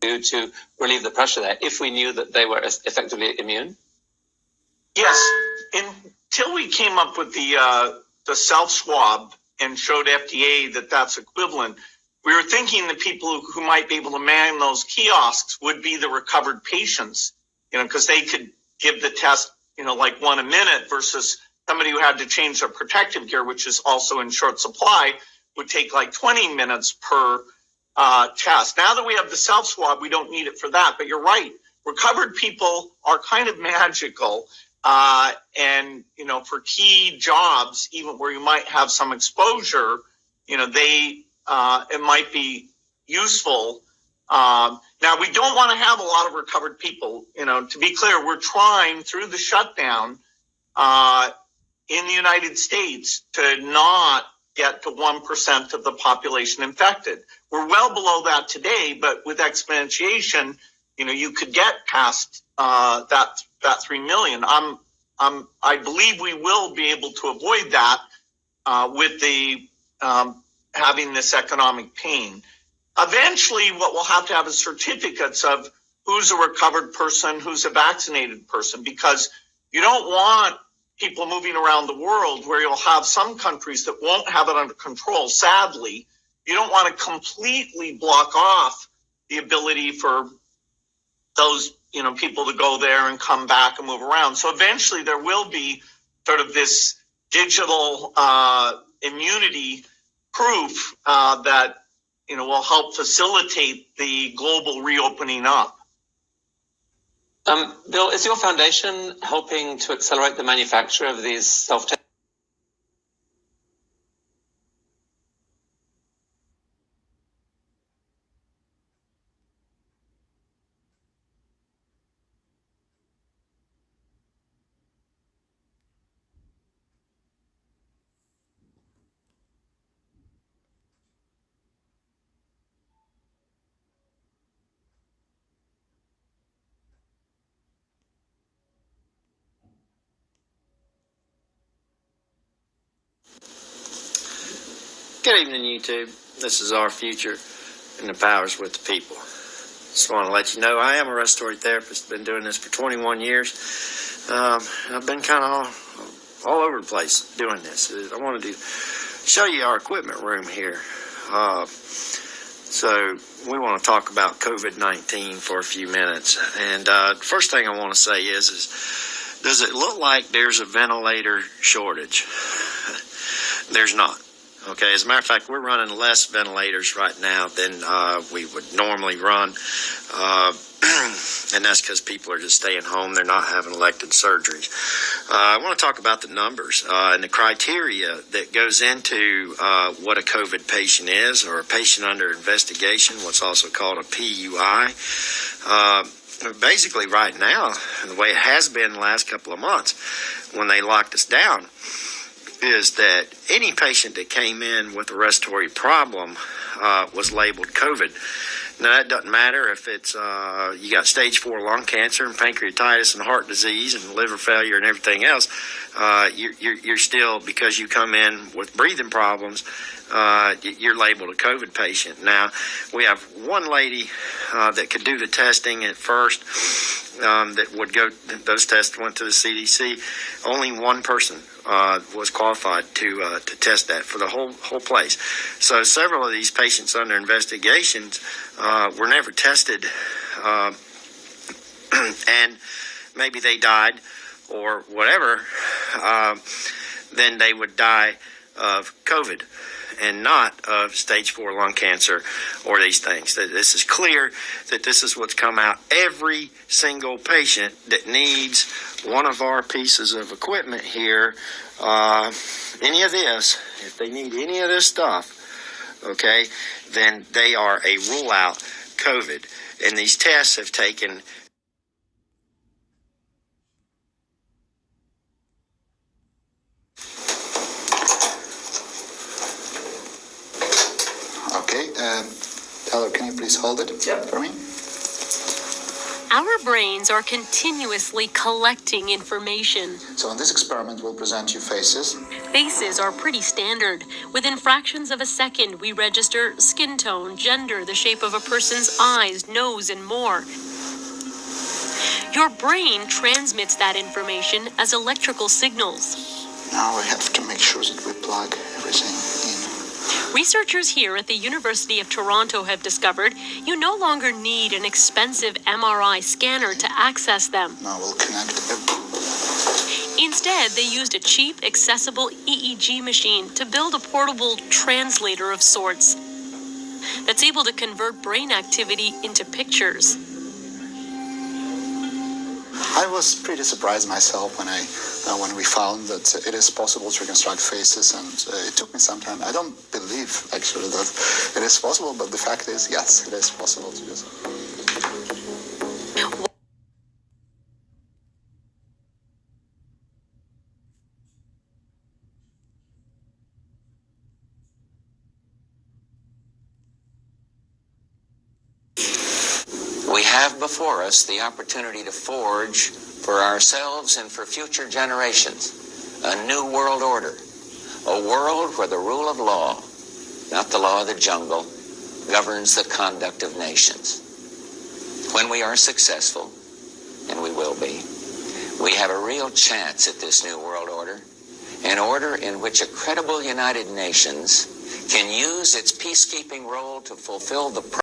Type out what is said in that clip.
to relieve the pressure there if we knew that they were effectively immune? Yes, until we came up with the self-swab and showed FDA that that's equivalent, we were thinking the people who might be able to man those kiosks would be the recovered patients, because they could give the test, like one a minute, versus somebody who had to change their protective gear, which is also in short supply, would take like 20 minutes per test. Now that we have the self-swab, we don't need it for that. But you're right. Recovered people are kind of magical. And, for key jobs, even where you might have some exposure, it might be useful. Now, we don't want to have a lot of recovered people. To be clear, we're trying through the shutdown in the United States to not get to 1% of the population infected. We're well below that today, but with exponentiation, you could get past that 3 million. I believe we will be able to avoid that with the having this economic pain. Eventually, what we'll have to have is certificates of who's a recovered person, who's a vaccinated person, because you don't want people moving around the world where you'll have some countries that won't have it under control. Sadly, you don't want to completely block off the ability for those people to go there and come back and move around. So eventually there will be sort of this digital immunity proof that will help facilitate the global reopening up. Bill, is your foundation helping to accelerate the manufacture of these self-tests? Good evening, YouTube. This is our future, and the power's with the people. Just want to let you know I am a respiratory therapist. Been doing this for 21 years. I've been kind of all over the place doing this. I wanted to show you our equipment room here. So we want to talk about COVID-19 for a few minutes. And the first thing I want to say is does it look like there's a ventilator shortage? There's not. Okay, as a matter of fact, we're running less ventilators right now than we would normally run, and that's because people are just staying home. They're not having elective surgeries. I want to talk about the numbers and the criteria that goes into what a COVID patient is, or a patient under investigation, what's also called a PUI. Basically, right now, the way it has been the last couple of months, when they locked us down, is that any patient that came in with a respiratory problem was labeled COVID. Now, that doesn't matter if it's you got stage 4 lung cancer and pancreatitis and heart disease and liver failure and everything else. You're still, because you come in with breathing problems, you're labeled a COVID patient. Now, we have one lady that could do the testing at first. That would go, those tests went to the CDC. Only one person was qualified to test that for the whole place. So several of these patients under investigations were never tested, and maybe they died or whatever. Then they would die of COVID and not of stage 4 lung cancer or these things. This is clear that this is what's come out. Every single patient that needs one of our pieces of equipment here, any of this, if they need any of this stuff, okay, then they are a rule out COVID. And these tests have taken Tyler, can you please hold it for me? Our brains are continuously collecting information. So in this experiment, we'll present you faces. Faces are pretty standard. Within fractions of a second, we register skin tone, gender, the shape of a person's eyes, nose, and more. Your brain transmits that information as electrical signals. Now we have to make sure that we plug everything in. Researchers here at the University of Toronto have discovered you no longer need an expensive MRI scanner to access them. Now we'll connect Instead, they used a cheap, accessible EEG machine to build a portable translator of sorts that's able to convert brain activity into pictures. I was pretty surprised myself when we found that it is possible to reconstruct faces, and it took me some time. I don't believe actually that it is possible, but the fact is, yes, it is possible to do so. We have before us the opportunity to forge for ourselves and for future generations a new world order, a world where the rule of law, not the law of the jungle, governs the conduct of nations. When we are successful, and we will be, we have a real chance at this new world order, an order in which a credible United Nations can use its peacekeeping role to fulfill the